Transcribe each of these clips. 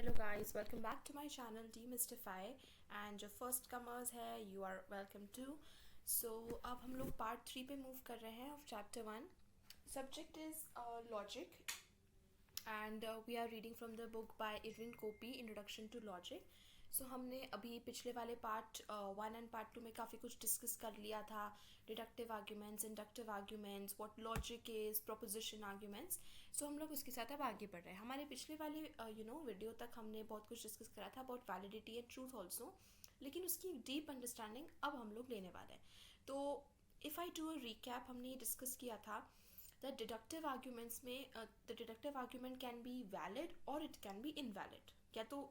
Hello guys, welcome back to my channel Demystify and जो first commerce है you are welcome to. So अब हम लोग part 3 पे मूव कर रहे हैं of chapter 1. Subject is logic and we are reading from the book by Irvin Copy, Introduction to Logic. So हमने अभी पिछले वाले पार्ट 1 एंड पार्ट 2 में काफ़ी कुछ डिस्कस कर लिया था. Deductive arguments, inductive arguments, what logic is, proposition arguments. So हम लोग उसके साथ अब आगे बढ़ रहे हैं. हमारे पिछले वाले वीडियो तक हमने बहुत कुछ डिस्कस करा था about validity and truth also, लेकिन उसकी डीप अंडरस्टैंडिंग अब हम लोग लेने वाले हैं. तो if I do a recap, हमने ये डिस्कस किया था दैट डिडक्टिव आर्ग्यूमेंट्स में the deductive argument can be valid और इट कैन बी इनवैलिड. या तो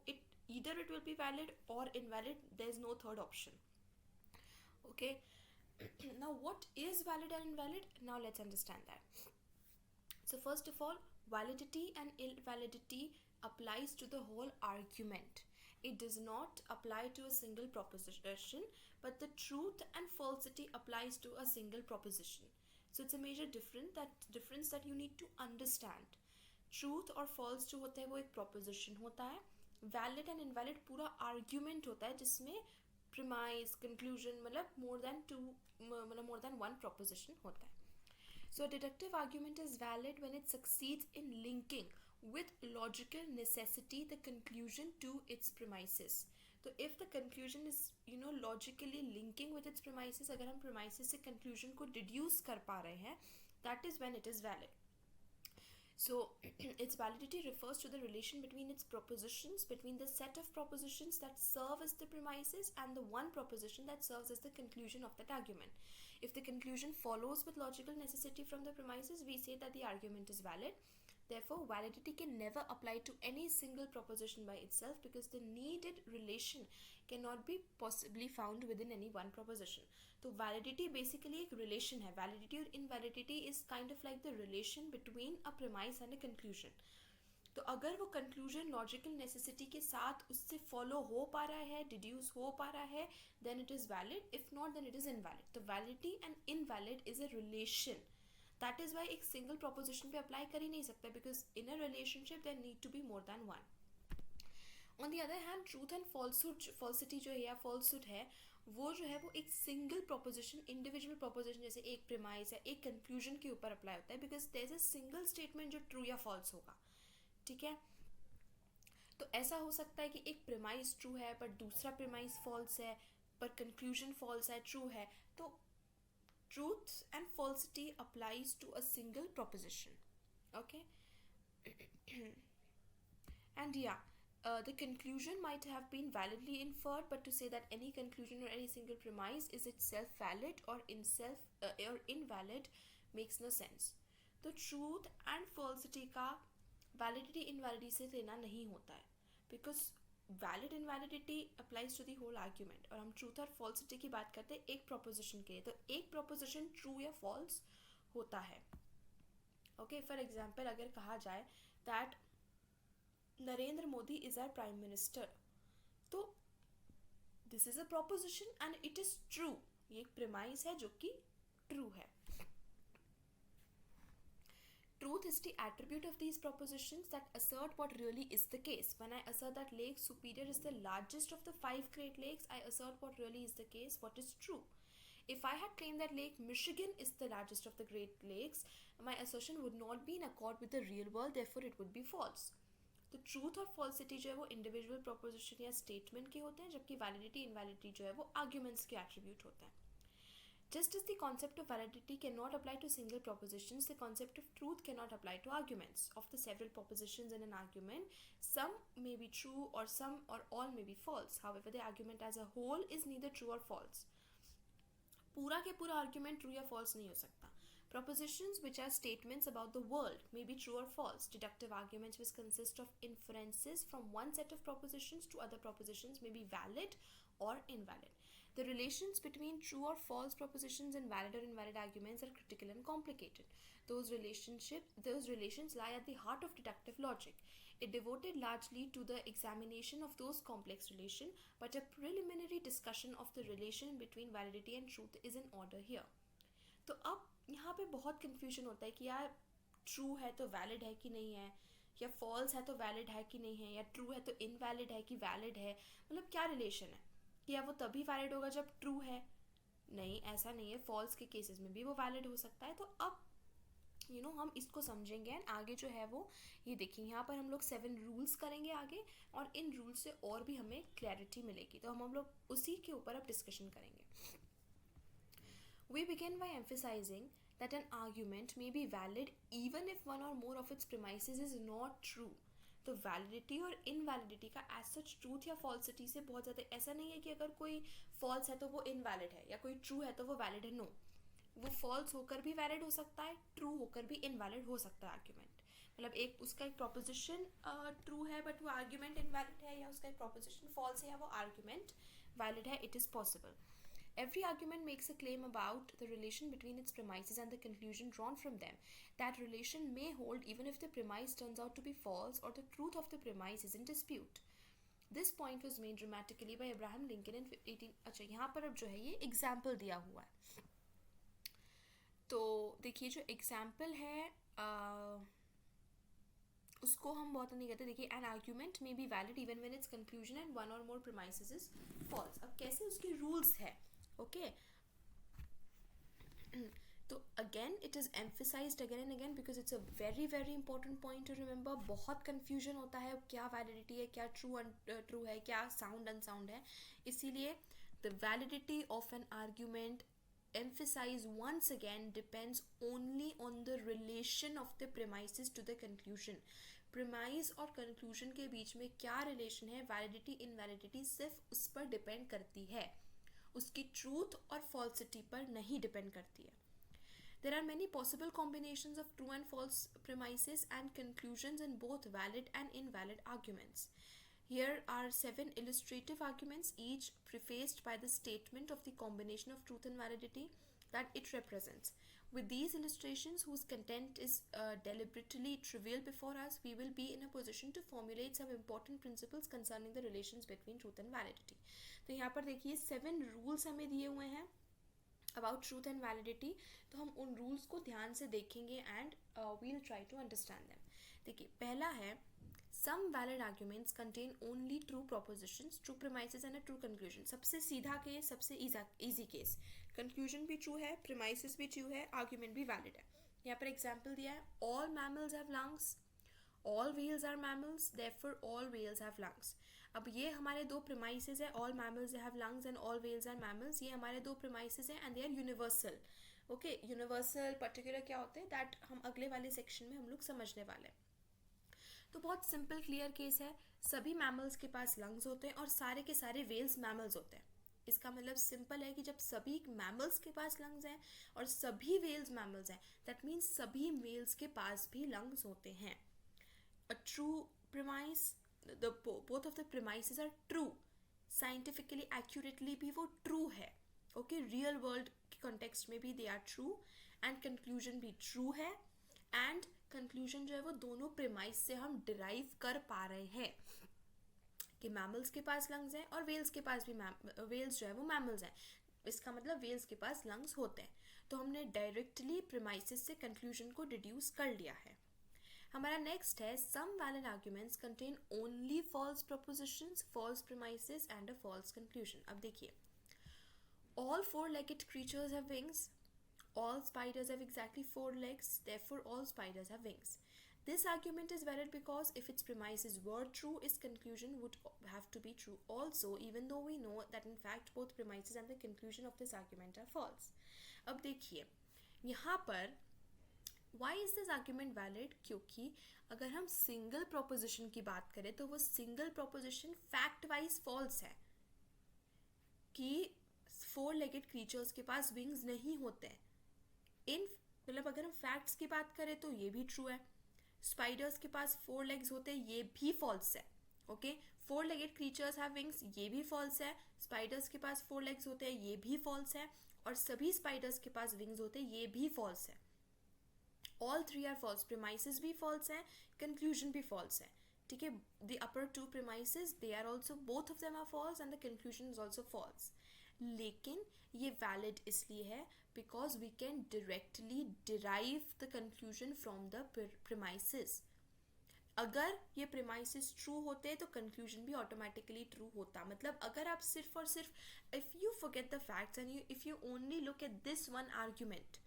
either it will be valid or invalid, there is no third option. Okay. Now what is valid and invalid? Now let's understand that. So first of all, validity and invalidity applies to the whole argument. It does not apply to a single proposition, but the truth and falsity applies to a single proposition. So it's a major difference that you need to understand. Truth और false जो होता है वो एक proposition होता है. Valid and invalid पूरा argument होता है जिसमें प्रीमाइस, कंक्लूजन, मतलब मोर देन वन प्रोपोजिशन होता है. So deductive argument is valid when it succeeds in linking with logical necessity the conclusion to its premises. तो if the conclusion is logically linking with its premises, अगर हम premises से conclusion को deduce कर पा रहे हैं, that is when it is valid. So its validity refers to the relation between its propositions, between the set of propositions that serve as the premises and the one proposition that serves as the conclusion of that argument. If the conclusion follows with logical necessity from the premises, we say that the argument is valid. Therefore, validity can never apply to any single proposition by itself because the needed relation cannot be possibly found within any one proposition. तो validity basically एक relation है. Validity और invalidity is kind of like the relation between a premise and a conclusion. तो अगर वो conclusion logical necessity के साथ उससे follow हो पा रहा है, deduce हो पा रहा है, then it is valid. If not, then it is invalid. तो validity and invalid is a relation. That is why एक single proposition पे apply कर ही नहीं सकता because in a relationship there need to be more than one. On the other hand, truth and falsity जो है या falsehood है, वो जो है वो एक single proposition, individual proposition जैसे एक premise या एक conclusion के ऊपर apply होता है because there is a single statement जो true या false होगा. ठीक है. तो ऐसा हो सकता है कि एक premise true है पर दूसरा premise false है, पर conclusion false है, true है. तो truth and falsity applies to a single proposition. Okay. And yeah, the conclusion might have been validly inferred, but to say that any conclusion or any single premise is itself valid or invalid makes no sense. तो truth and falsity का validity invalidity से लेना नहीं होता है because valid invalidity applies to the whole argument. और हम truth और फॉल्सिटी की बात करते हैं एक प्रोपोजिशन के लिए. तो एक प्रोपोजिशन ट्रू या फॉल्स होता है. ओके, फॉर एग्जांपल अगर कहा जाए that Narendra Modi is our prime minister, तो this is a proposition and it is true. ये एक प्रीमाइस है जो कि ट्रू है. Truth is the attribute of these propositions that assert what really is the case. When I assert that Lake Superior is the largest of the 5 Great Lakes, I assert what really is the case, what is true. If I had claimed that Lake Michigan is the largest of the Great Lakes, my assertion would not be in accord with the real world, therefore it would be false. तो truth और falsity जो है वो individual proposition या statement के होते हैं, जबकि validity invalidity जो है वो arguments के attribute होते हैं. Just as the concept of validity cannot apply to single propositions, the concept of truth cannot apply to arguments. Of the several propositions in an argument, some may be true or some or all may be false. However, the argument as a whole is neither true or false. पूरा के पूरा argument true या false नहीं हो सकता. Propositions which are statements about the world may be true or false. Deductive arguments which consist of inferences from one set of propositions to other propositions may be valid or invalid. The relations between true or false propositions and valid or invalid arguments are critical and complicated. Those relations lie at the heart of deductive logic. It devoted largely to the examination of those complex relations, but a preliminary discussion of the relation between validity and truth is in order here. तो अब यहाँ पे बहुत confusion होता है कि यार true है तो valid है कि नहीं है, या फॉल्स है तो वैलिड है कि नहीं है, या ट्रू है तो इनवैलिड है कि वैलिड है, मतलब क्या रिलेशन है कि या वो तभी वैलिड होगा जब ट्रू है? नहीं, ऐसा नहीं है, फॉल्स के केसेस में भी वो वैलिड हो सकता है। तो अब हम इसको समझेंगे एंड आगे जो है वो ये देखिए, यहाँ पर हम लोग 7 रूल्स करेंगे आगे, और इन रूल्स से और भी हमें क्लैरिटी मिलेगी, तो हम लोग उसी के ऊपर अब डिस्कशन करेंगे। We begin by emphasizing that an argument may be valid even if one or more of its premises is not true. तो वैलिडिटी और इनवैलिडिटी का एज सच ट्रूथ या फॉल्सिटी से बहुत ज़्यादा, ऐसा नहीं है कि अगर कोई फॉल्स है तो वो इनवैलिड है, या कोई ट्रू है तो वो वैलिड है। नो, वो फॉल्स होकर भी वैलिड हो सकता है, ट्रू होकर भी इनवैलिड हो सकता है आर्ग्यूमेंट। मतलब एक उसका एक प्रोपोजिशन ट्रू है बट वो आर्ग्यूमेंट इनवैलिड है, या उसका एक प्रोपोजिशन फॉल्स है या वो आर्ग्यूमेंट वैलिड है, it is possible. Every argument makes a claim about the relation between its premises and the conclusion drawn from them. That relation may hold even if the premise turns out to be false or the truth of the premise is in dispute. This point was made dramatically by Abraham Lincoln in 18. अच्छा, यहाँ पर अब जो है ये example दिया हुआ है, तो देखिए जो एग्जाम्पल है उसको हम बहुत नहीं कहते. देखिए, an argument may be valid even when it's conclusion and one और मोर प्रीमाइसेस इज फॉल्स. अब कैसे उसके रूल्स है, ओके. तो again it is emphasised again and again because it's a very very important point two remember. बहुत confusion होता है क्या वैलिडिटी है, क्या ट्रू है, क्या साउंड अनसाउंड है. इसीलिए the validity of an argument, emphasize once again, depends only on the relation of the premises to the conclusion. premise और conclusion के बीच में क्या relation है, validity invalidity सिर्फ उस पर depend करती है, उसकी truth और falsity पर नहीं depend करती है. There are many possible combinations of true and false premises and conclusions in both valid and invalid arguments. Here are 7 illustrative arguments, each prefaced by the statement of the combination of truth and validity that it represents. With these illustrations, whose content is deliberately trivial before us, we will be in a position to formulate some important principles concerning the relations between truth and validity. तो यहाँ पर देखिए 7 rules हमें दिए हुए हैं about truth and validity. तो हम उन rules को ध्यान से देखेंगे and we'll try to understand them. देखिए, पहला है Some valid arguments contain only true propositions, true premises and a true conclusion. सबसे सीधा केस, सबसे easy केस. Conclusion भी true है, premises भी true है, argument भी valid है. यहाँ पर example दिया है, all mammals have lungs, all whales are mammals, therefore all whales have lungs. अब ये हमारे दो premises है, all mammals have lungs and all whales are mammals. ये हमारे दो premises है and they are universal. Okay, universal, particular क्या होते हैं, that हम अगले वाले section में हम लोग समझने वाले हैं. तो बहुत सिंपल क्लियर केस है, सभी मैमल्स के पास लंग्स होते हैं और सारे के सारे वेल्स मैमल्स होते हैं. इसका मतलब सिंपल है कि जब सभी मैमल्स के पास लंग्स हैं और सभी वेल्स मैमल्स हैं, दैट मीन्स सभी वेल्स के पास भी लंग्स होते हैं. A true premise, both of the premises are true, scientifically accurately भी वो ट्रू है, ओके. रियल वर्ल्ड के कॉन्टेक्स्ट में भी they are true and conclusion भी ट्रू है. एंड कंक्लूजन जो है वो दोनों प्रीमाइस से हम डिराइव कर पा रहे हैं कि मैमल्स के पास लंग्स हैं और वेल्स के पास भी वेल्स जो है वो मैमल्स हैं. इसका मतलब वेल्स के पास लंग्स होते हैं. तो हमने डायरेक्टली प्रीमाइसेस से कंक्लूजन को डिड्यूस कर लिया है. हमारा नेक्स्ट है some valid arguments contain only false propositions, false premises and a false conclusion. अब देखिए, all 4-legged creatures have wings. All spiders have exactly 4 legs, therefore all spiders have wings. This argument is valid because if its premises were true, its conclusion would have to be true also, even though we know that in fact both premises and the conclusion of this argument are false. अब देखिए यहाँ पर why is this argument valid? क्योंकि अगर हम single proposition की बात करें तो वो single proposition fact wise false है कि 4-legged creatures के पास विंग्स नहीं होते हैं. मतलब अगर हम फैक्ट्स की बात करें तो ये भी ट्रू है. स्पाइडर्स के पास 4 legs होते हैं, ये भी फॉल्स है, okay. 4-legged creatures have wings, ये भी फॉल्स है. स्पाइडर्स के पास 4 legs होते हैं, ये भी फॉल्स है. और सभी स्पाइडर्स के पास विंग्स होते हैं, ये भी फॉल्स है. All 3 are false. प्रीमाइसेस भी फॉल्स है, कंक्लूजन भी फॉल्स है, ठीक है. The upper 2 premises they are also, both of them are false and the conclusion is also false. लेकिन ये वैलिड इसलिए है because we can directly derive the conclusion from the premises. अगर ये प्रीमाइसेस ट्रू होते तो कंक्लूजन भी automatically true होता. मतलब अगर आप सिर्फ और सिर्फ if you forget the facts and if you only look at this one argument,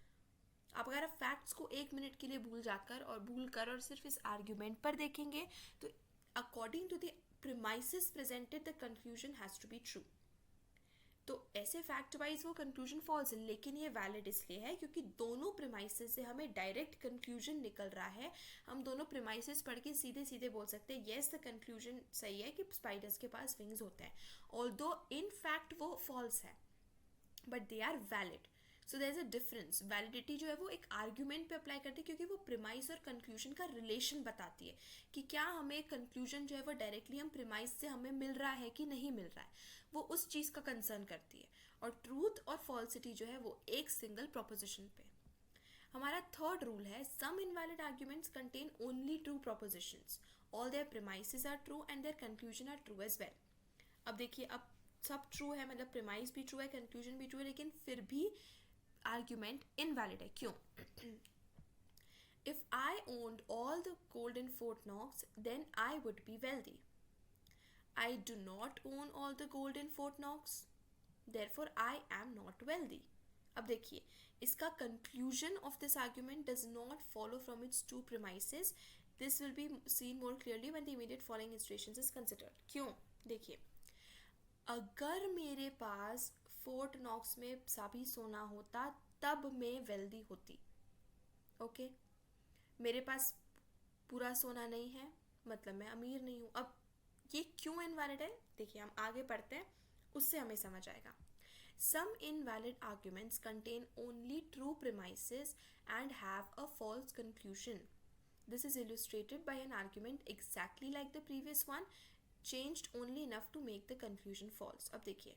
आप अगर आप फैक्ट्स को एक मिनट के लिए भूल कर और सिर्फ इस आर्ग्यूमेंट पर देखेंगे तो according to the premises presented the conclusion has to be true. तो ऐसे फैक्ट वाइज वो कंक्लूजन फॉल्स है, लेकिन ये वैलिड इसलिए है क्योंकि दोनों प्रीमाइसेस से हमें डायरेक्ट कंक्लूजन निकल रहा है. हम दोनों प्रीमाइसेस पढ़ के सीधे सीधे बोल सकते हैं येस द कंक्लूजन सही है कि स्पाइडर्स के पास विंग्स होते हैं, ऑल्दो इन फैक्ट वो फॉल्स है, but they are valid. So there is a difference. Validity जो है वो एक आर्ग्यूमेंट पे अप्लाई करती है क्योंकि वो प्रीमाइस और कंक्लूजन का रिलेशन बताती है कि क्या हमें कंक्लूजन जो है वो डायरेक्टली हम प्रीमाइस से हमें मिल रहा है कि नहीं मिल रहा है, वो उस चीज़ का कंसर्न करती है. और ट्रूथ और फॉल्सिटी जो है वो एक सिंगल प्रोपोजिशन पे. हमारा थर्ड रूल है some invalid arguments contain only true propositions, all their premises are true and their conclusion are true as well. अब देखिए, अब सब ट्रू है, मतलब प्रीमाइस भी ट्रू है, कंक्लूजन भी ट्रू है, लेकिन फिर भी आर्ग्यूमेंट इनवैलिड है. क्यों? If I owned all the gold in Fort Knox then I would be wealthy. I do not own all the gold in Fort Knox, therefore I am not wealthy. अब देखिए, इसका conclusion of this argument does not follow from its two premises. This will be seen more clearly when the immediate following illustrations is considered. क्यों? देखिए, अगर मेरे पास fort Knox में सभी सोना होता तब मैं वेल्दी होती. ओके, मेरे पास पूरा सोना नहीं है, मतलब मैं अमीर नहीं हूँ. अब ये क्यों इनवैलिड है? देखिए, हम आगे पढ़ते हैं, उससे हमें समझ आएगा. Some invalid arguments contain only true premises and have a false conclusion. This is illustrated by an argument exactly like the previous one, changed only enough to make the conclusion false. अब देखिए,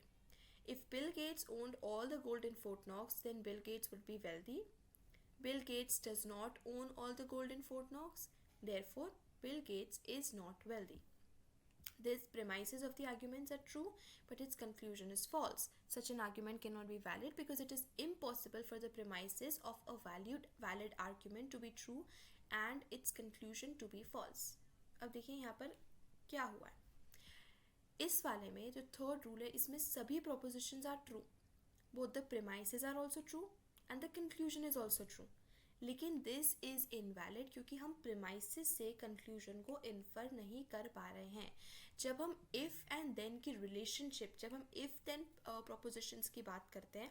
if Bill Gates owned all the gold in Fort Knox then Bill Gates would be wealthy. Bill Gates does not own all the gold in Fort Knox, therefore Bill Gates is not wealthy. These premises of the arguments are true, but its conclusion is false. Such an argument cannot be valid because it is impossible for the premises of a valid argument to be true and its conclusion to be false. अब देखिए यहाँ पर क्या हुआ है. इस वाले में जो थर्ड रूल है, इसमें सभी propositions are true. Both the premises are also true and the conclusion is also true. लेकिन दिस इज़ इनवैलिड क्योंकि हम प्रीमाइसेस से कंक्लूजन को इन्फर नहीं कर पा रहे हैं. जब हम इफ़ एंड देन की रिलेशनशिप, जब हम इफ़ देन प्रोपोजिशंस की बात करते हैं,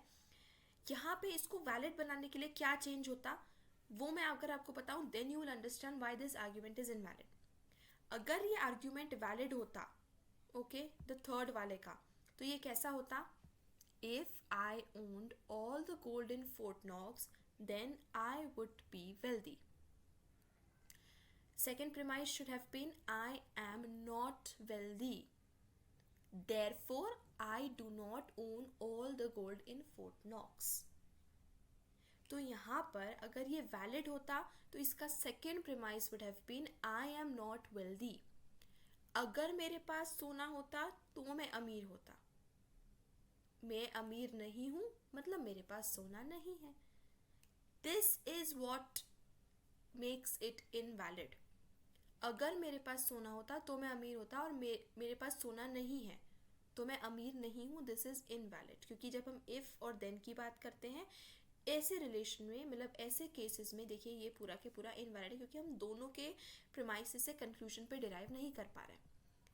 यहाँ पे इसको वैलिड बनाने के लिए क्या चेंज होता, वो मैं अगर आपको बताऊँ, then you will understand why this argument is invalid. अगर ये आर्ग्यूमेंट वैलिड होता, ओके, द थर्ड वाले का, तो ये कैसा होता? If I owned all the gold in Fort Knox then I would be wealthy. Second premise should have been I am not wealthy. Therefore, I do not own all the gold in Fort Knox. तो यहाँ पर अगर ये valid होता तो इसका second premise would have been I am not wealthy. अगर मेरे पास सोना होता तो मैं अमीर होता. मैं अमीर नहीं हूँ, मतलब मेरे पास सोना नहीं है. This is what makes it invalid. अगर मेरे पास सोना होता तो मैं अमीर होता और मेरे पास सोना नहीं है तो मैं अमीर नहीं हूँ. दिस इज़ इनवैलिड क्योंकि जब हम इफ़ और देन की बात करते हैं ऐसे रिलेशन में, मतलब ऐसे केसेस में, देखिए ये पूरा के पूरा इनवैलिड है क्योंकि हम दोनों के प्रीमाइसेस से कंक्लूजन पे डिराइव नहीं कर पा रहे हैं.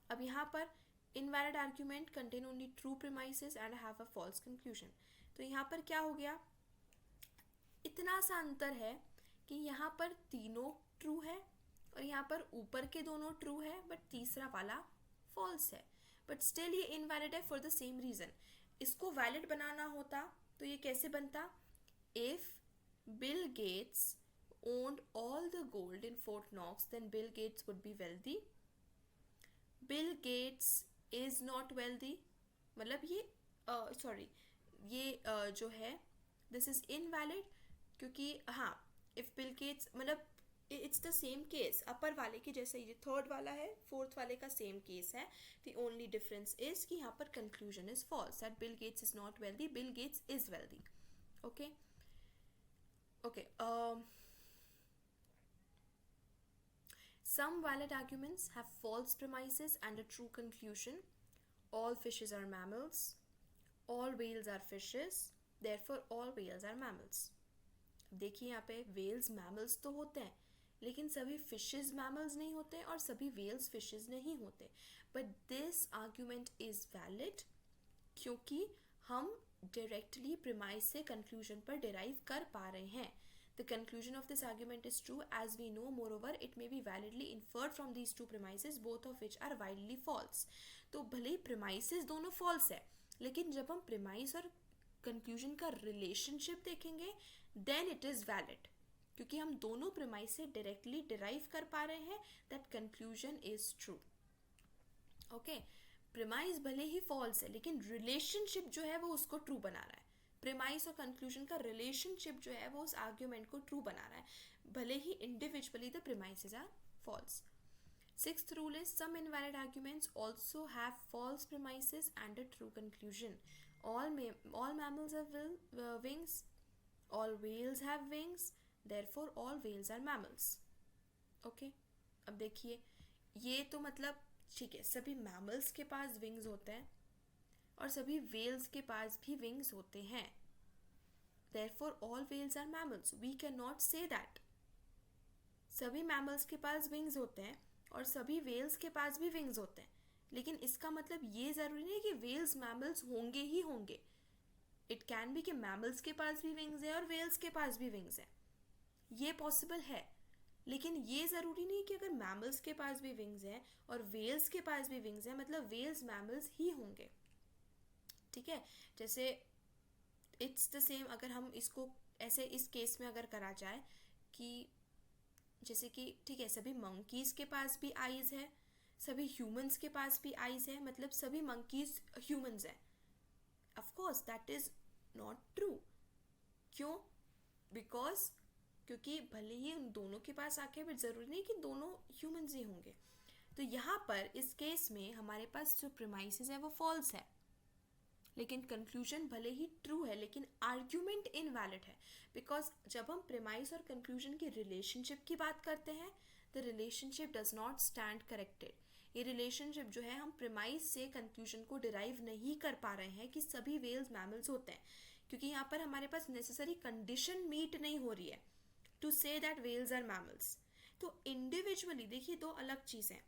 अब यहाँ पर invalid argument contain only true premises and have a false conclusion. तो यहाँ पर क्या हो गया? इतना सा अंतर है कि यहाँ पर तीनों ट्रू है और यहाँ पर ऊपर के दोनों ट्रू है बट तीसरा वाला फॉल्स है. बट स्टिल ये इनवैलिड है फॉर द सेम रीज़न. इसको वैलिड बनाना होता तो ये कैसे बनता? If Bill Gates owned all the gold in Fort Knox then Bill Gates would be wealthy. Bill Gates is not wealthy, मतलब ये सॉरी ये जो है दिस इज इनवैलिड क्योंकि हाँ, इफ बिल गेट्स, मतलब इट्स द सेम केस अपर वाले की जैसे ये थर्ड वाला है, फोर्थ वाले का सेम केस है. द ओनली डिफरेंस इज कि यहाँ पर conclusion is false, that Bill Gates is not wealthy, Bill Gates is wealthy. Okay okay Some valid arguments have false premises and a true conclusion. All fishes are mammals. All whales are fishes. Therefore all whales are mammals. देखिए यहाँ पे whales mammals तो होते हैं, लेकिन सभी fishes mammals नहीं होते और सभी whales fishes नहीं होते. But this argument is valid क्योंकि हम directly premise से conclusion पर derive कर पा रहे हैं. The conclusion of this argument is true as we know. Moreover, it may be validly inferred from these two premises, both of which are widely false. तो भले ही premises दोनों false है, लेकिन जब हम premise और conclusion का relationship देखेंगे, then it is valid. क्योंकि हम दोनों premise से directly derive कर पा रहे हैं that conclusion is true. Okay, premise भले ही false है, लेकिन relationship जो है वो उसको true बना रहा है. प्रेमाइस और कंक्लूजन का रिलेशनशिप जो है वो उस आर्ग्यूमेंट को ट्रू बना रहा है, भले ही individually the premises are false. Sixth rule is some invalid arguments also have false premises and a true conclusion. all mammals have wings. all whales have wings. therefore all whales are mammals. Okay, अब देखिए ये तो मतलब ठीक है, सभी mammals के पास wings होते हैं और सभी whales के पास भी wings होते हैं. Therefore all whales are mammals. We cannot say that. सभी mammals के पास wings होते हैं और सभी whales के पास भी wings होते हैं, लेकिन इसका मतलब ये ज़रूरी नहीं कि whales mammals होंगे ही होंगे. It can be कि mammals के पास भी wings है और whales के पास भी wings है. ये possible है, लेकिन ये ज़रूरी नहीं कि अगर mammals के पास भी wings है और whales के पास भी wings है मतलब whales mammals ही होंगे. ठीक है, जैसे इट्स द सेम अगर हम इसको ऐसे इस केस में अगर करा जाए कि जैसे कि ठीक है, सभी मंकीज़ के पास भी आइज़ है, सभी ह्यूमंस के पास भी आइज़ है, मतलब सभी मंकीज़ ह्यूमंस हैं. Of course that is not true. क्यों? बिकॉज क्योंकि भले ही उन दोनों के पास आंखें, बट ज़रूरी नहीं कि दोनों ह्यूमंस ही होंगे. तो यहाँ पर इस केस में हमारे पास जो प्रीमाइसेस है वो फॉल्स है, लेकिन कंक्लूजन भले ही ट्रू है, लेकिन आर्ग्यूमेंट इनवैलिड है. बिकॉज जब हम प्रेमाइस और कंक्लूजन की रिलेशनशिप की बात करते हैं, the relationship does not stand corrected. ये रिलेशनशिप जो है हम प्रेमाइस से कंक्लूजन को डिराइव नहीं कर पा रहे हैं कि सभी वेल्स मैमल्स होते हैं, क्योंकि यहाँ पर हमारे पास नेसेसरी कंडीशन मीट नहीं हो रही है to say that whales are mammals. तो इंडिविजुअली देखिए दो अलग चीज़ें.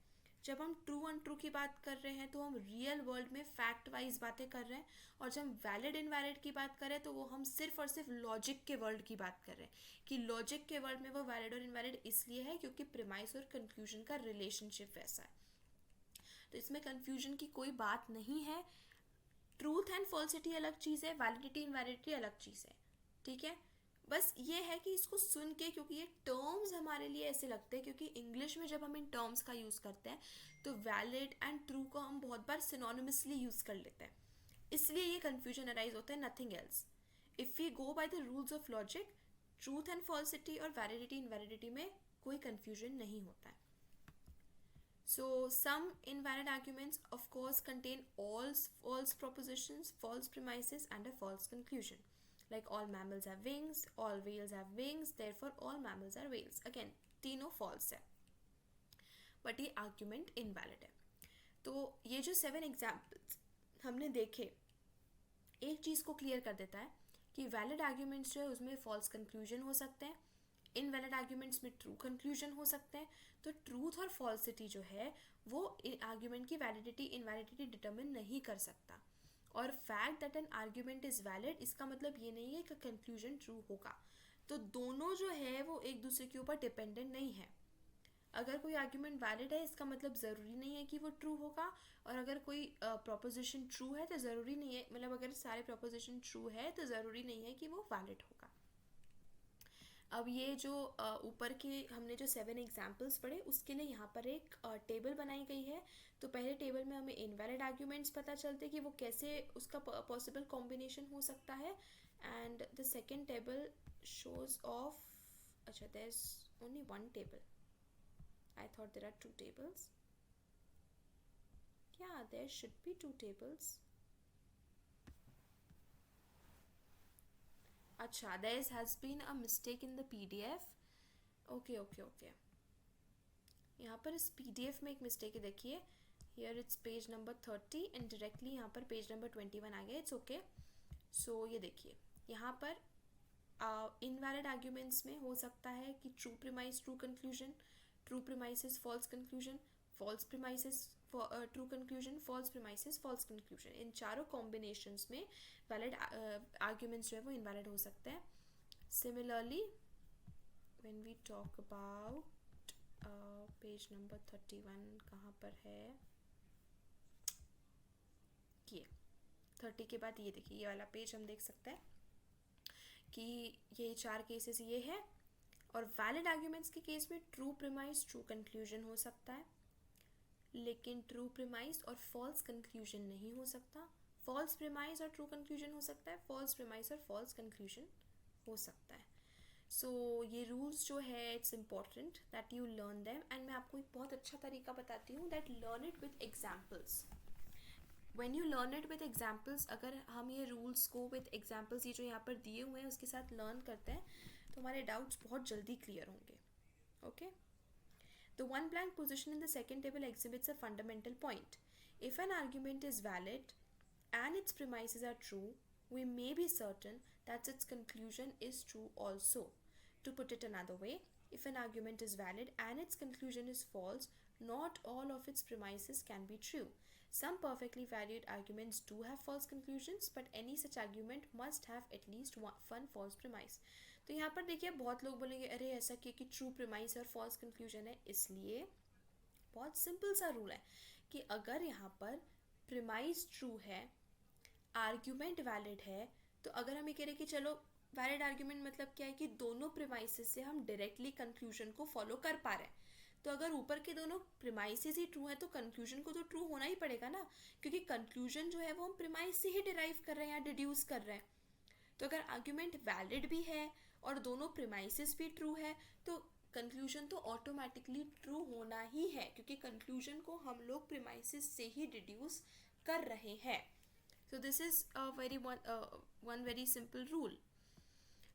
जब हम ट्रू अनट्रू की बात कर रहे हैं तो हम रियल वर्ल्ड में फैक्ट वाइज बातें कर रहे हैं, और जब हम वैलिड इनवैलिड की बात कर रहे हैं तो वो हम सिर्फ और सिर्फ लॉजिक के वर्ल्ड की बात कर रहे हैं कि लॉजिक के वर्ल्ड में वो वैलिड और इनवैलिड इसलिए है क्योंकि प्रीमाइस और कंक्लूजन का रिलेशनशिप वैसा है. तो इसमें कंफ्यूजन की कोई बात नहीं है. ट्रूथ एंड फॉल्सिटी अलग चीज़ है, वैलिडिटी इनवैलिडिटी अलग चीज़ है. ठीक है, बस ये है कि इसको सुन के, क्योंकि ये टर्म्स हमारे लिए ऐसे लगते हैं, क्योंकि इंग्लिश में जब हम इन टर्म्स का यूज़ करते हैं तो वैलिड एंड ट्रू को हम बहुत बार सिनोनिमसली यूज़ कर लेते हैं, इसलिए ये कन्फ्यूजन अराइज होता है, nothing else. If we go by the rules of logic, truth and falsity और वैलिडिटी इनवैलिडिटी में कोई कन्फ्यूजन नहीं होता है. So some invalid arguments of course contain all false propositions, false premises and a false conclusion. Like all mammals have wings, all whales have wings, therefore all mammals are whales. Again, तीनों false है, but ये argument invalid है. तो ये जो 7 examples हमने देखे, एक चीज़ को clear कर देता है कि valid arguments जो है उसमें false conclusion हो सकते हैं, इनवैलिड आर्ग्यूमेंट्स में ट्रू कंक्लूजन हो सकते हैं. तो ट्रूथ और फॉल्सिटी जो है वो आर्ग्यूमेंट की वैलिडिटी इनवैलिडिटी डिटरमिन नहीं कर सकता. और fact that an argument is valid इसका मतलब ये नहीं है कि कंक्लूजन ट्रू होगा. तो दोनों जो है वो एक दूसरे के ऊपर डिपेंडेंट नहीं है. अगर कोई आर्ग्यूमेंट वैलिड है इसका मतलब ज़रूरी नहीं है कि वो ट्रू होगा, और अगर कोई प्रोपोजिशन ट्रू है तो ज़रूरी नहीं है, मतलब अगर सारे प्रोपोजिशन ट्रू है तो ज़रूरी नहीं है कि वो वैलिड होगा. अब ये जो ऊपर के हमने जो 7 एग्जाम्पल्स पढ़े उसके लिए यहाँ पर एक टेबल बनाई गई है. तो पहले टेबल में हमें इनवैलिड आर्ग्यूमेंट्स पता चलते कि वो कैसे उसका पॉसिबल कॉम्बिनेशन हो सकता है. And the second table shows of, अच्छा there is only one table, I thought there are 2 tables. या देयर शुड बी 2 tables. अच्छा, there has been a mistake in the PDF. Okay. यहाँ पर इस PDF में एक मिस्टेक है, देखिए here it's page number 30 and directly यहाँ पर पेज नंबर 21 आ गया. It's okay. सो ये देखिए यहाँ पर इनवैलिड आर्ग्यूमेंट्स में हो सकता है कि true premise true conclusion, true premises false conclusion, false premises true conclusion, false premises false conclusion. इन चारों कॉम्बिनेशंस में वैलिड आर्ग्यूमेंट्स जो है वो इनवैलिड हो सकते हैं. Similarly when we talk about page number 31 कहाँ पर है, ये 30 के बाद ये देखिए ये वाला पेज हम देख सकते हैं कि ये 4 केसेस ये है. और वैलिड आर्ग्यूमेंट्स के केस में ट्रू प्रीमाइस ट्रू कंक्लूजन हो सकता है, लेकिन ट्रू प्रीमाइस और फॉल्स कंक्लूजन नहीं हो सकता. फॉल्स प्रीमाइस और ट्रू कंक्लूजन हो सकता है, फॉल्स प्रीमाइस और फॉल्स कंक्लूजन हो सकता है. सो ये रूल्स जो है it's important that you learn them. And मैं आपको एक बहुत अच्छा तरीका बताती हूँ, that learn it with examples. When you learn it with examples, अगर हम ये रूल्स को विथ एग्जाम्पल्स ये जो यहाँ पर दिए हुए हैं उसके साथ लर्न करते हैं तो हमारे डाउट्स बहुत जल्दी क्लियर होंगे. Okay. The one blank position in the second table exhibits a fundamental point. If an argument is valid and its premises are true, we may be certain that its conclusion is true also. To put it another way, if an argument is valid and its conclusion is false, not all of its premises can be true. Some perfectly valid arguments do have false conclusions, but any such argument must have at least one false premise. तो यहाँ पर देखिए बहुत लोग बोलेंगे अरे ऐसा कि ट्रू प्रीमाइस और फॉल्स कंक्लूजन है. इसलिए बहुत सिंपल सा रूल है कि अगर यहाँ पर प्रीमाइस ट्रू है, आर्ग्यूमेंट वैलिड है, तो अगर हम ये कह रहे कि चलो वैलिड आर्ग्यूमेंट मतलब क्या है कि दोनों प्रीमाइसेस से हम डायरेक्टली कंक्लूजन को फॉलो कर पा रहे हैं. तो अगर ऊपर के दोनों प्रीमाइसेस ही ट्रू है तो कंक्लूजन को तो ट्रू होना ही पड़ेगा ना, क्योंकि कंक्लूजन जो है वो हम प्रीमाइस से ही डिराइव कर रहे हैं या डिड्यूस कर रहे हैं. तो अगर आर्ग्यूमेंट वैलिड भी है और दोनों प्रीमाइसेस भी ट्रू है तो कंक्लूजन तो ऑटोमेटिकली ट्रू होना ही है, क्योंकि कंक्लूजन को हम लोग प्रीमाइसेस से ही डिड्यूस कर रहे हैं. So this is a one very simple rule.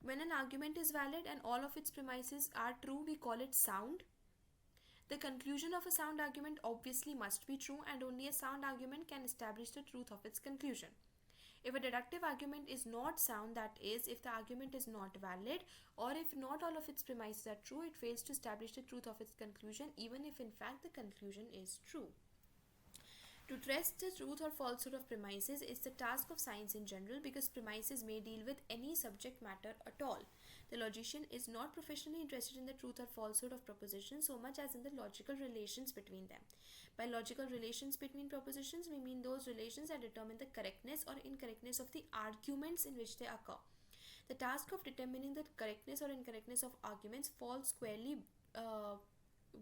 When an argument is valid and all of its premises are true, we call it sound. The conclusion of a sound argument obviously must be true, and only a sound argument can establish the truth of its conclusion. If a deductive argument is not sound, that is, if the argument is not valid, or if not all of its premises are true, it fails to establish the truth of its conclusion, even if in fact the conclusion is true. To test the truth or falsehood of premises is the task of science in general, because premises may deal with any subject matter at all. The logician is not professionally interested in the truth or falsehood of propositions so much as in the logical relations between them. By logical relations between propositions, we mean those relations that determine the correctness or incorrectness of the arguments in which they occur. The task of determining the correctness or incorrectness of arguments falls squarely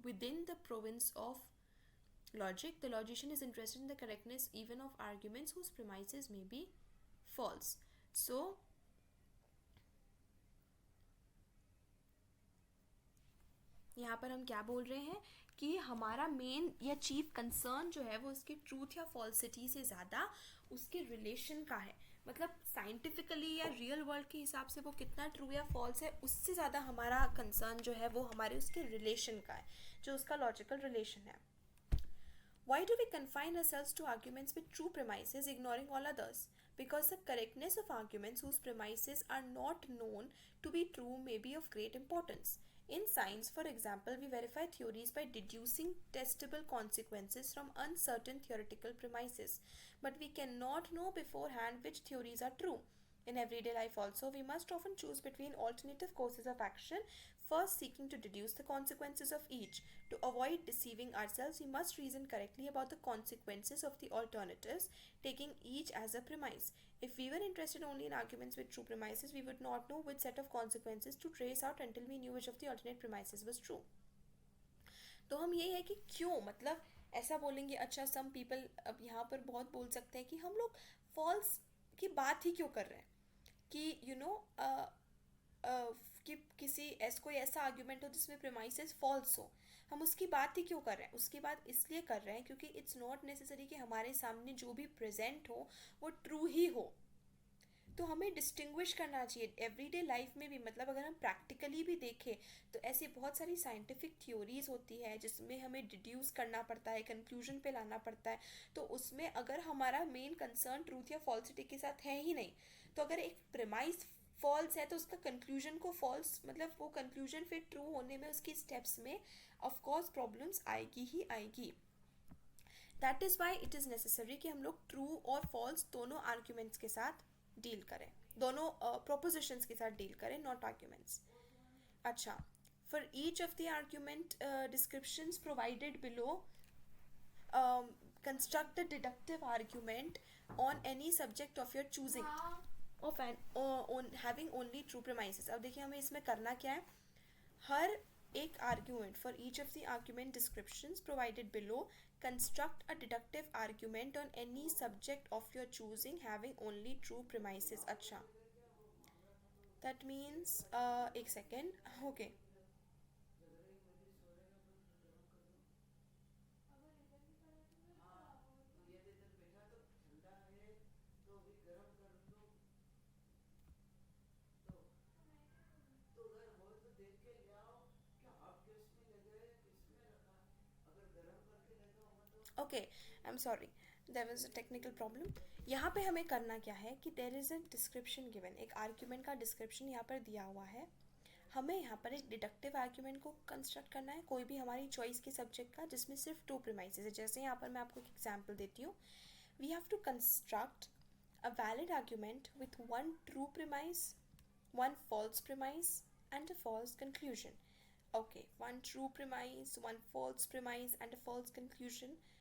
within the province of logic. The logician is interested in the correctness even of arguments whose premises may be false. So यहाँ पर हम क्या बोल रहे हैं कि हमारा main या चीफ कंसर्न जो है वो उसकी ट्रूथ या फॉल्सिटी से ज़्यादा उसके रिलेशन का है. मतलब साइंटिफिकली या रियल वर्ल्ड के हिसाब से वो कितना ट्रू या फॉल्स है उससे ज़्यादा हमारा कंसर्न जो है वो हमारे उसके रिलेशन का है, जो उसका लॉजिकल रिलेशन है. Why do we confine ourselves to arguments with true premises, ignoring all others? Because the correctness of arguments whose premises are not known to be true may be of great importance. In science, for example, we verify theories by deducing testable consequences from uncertain theoretical premises, but we cannot know beforehand which theories are true. In everyday life also, we must often choose between alternative courses of action, first seeking to deduce the consequences of each. To avoid deceiving ourselves, we must reason correctly about the consequences of the alternatives, taking each as a premise. If we were interested only in arguments with true premises, we would not know which set of consequences to trace out until we knew which of the alternate premises was true. तो हम यही है कि क्यों, मतलब ऐसा बोलेंगे. अच्छा, सम पीपल अब यहाँ पर बहुत बोल सकते हैं कि हम लोग फॉल्स की बात ही क्यों कर रहे हैं, कि कि किसी कोई ऐसा आर्ग्यूमेंट हो जिसमें प्रीमाइसेस फॉल्स हो, हम उसकी बात ही क्यों कर रहे हैं. उसकी बात इसलिए कर रहे हैं क्योंकि इट्स नॉट नेसेसरी कि हमारे सामने जो भी प्रेजेंट हो वो ट्रू ही हो. तो हमें डिस्टिंग्विश करना चाहिए एवरीडे लाइफ में भी, मतलब अगर हम प्रैक्टिकली भी देखें तो ऐसी बहुत सारी साइंटिफिक थ्योरीज होती है जिसमें हमें डिड्यूस करना पड़ता है, कंक्लूजन पे लाना पड़ता है। तो उसमें अगर हमारा मेन कंसर्न ट्रूथ या फॉल्सिटी के साथ है ही नहीं, तो अगर एक प्रेमाइज फॉल्स है तो उसका कंक्लूजन को फॉल्स, मतलब वो कंक्लूजन फिर ट्रू होने में उसकी स्टेप्स में ऑफ कोर्स प्रॉब्लम्स आएगी ही आएगी। That is why it is necessary कि हम लोग ट्रू और फॉल्स दोनों आर्ग्यूमेंट्स के साथ डील करें, दोनों प्रोपोजिशंस के साथ डील करें, नॉट आर्ग्यूमेंट्स। अच्छा, for each of the argument descriptions provided below, construct a deductive argument on any subject of your choosing of an on having only true premises। अब देखिए हमें इसमें करना क्या है, हर एक argument for each of the argument descriptions provided below construct a deductive argument on any subject of your choosing having only true premises. अच्छा, दैट मीन्स एक second, okay. Okay, I am sorry, there was a technical problem. यहाँ पे हमें करना क्या है कि there is a description given, एक आर्ग्यूमेंट का डिस्क्रिप्शन यहाँ पर दिया हुआ है। हमें यहाँ पर एक डिडक्टिव आर्ग्यूमेंट को कंस्ट्रक्ट करना है, कोई भी हमारी चॉइस के सब्जेक्ट का जिसमें सिर्फ टू प्रीमाइसेस है। जैसे यहाँ पर मैं आपको एक एग्जांपल देती हूँ, we have to construct a valid argument with one true premise, one false premise, and a false conclusion. Okay, one true premise, one false premise, and a false conclusion.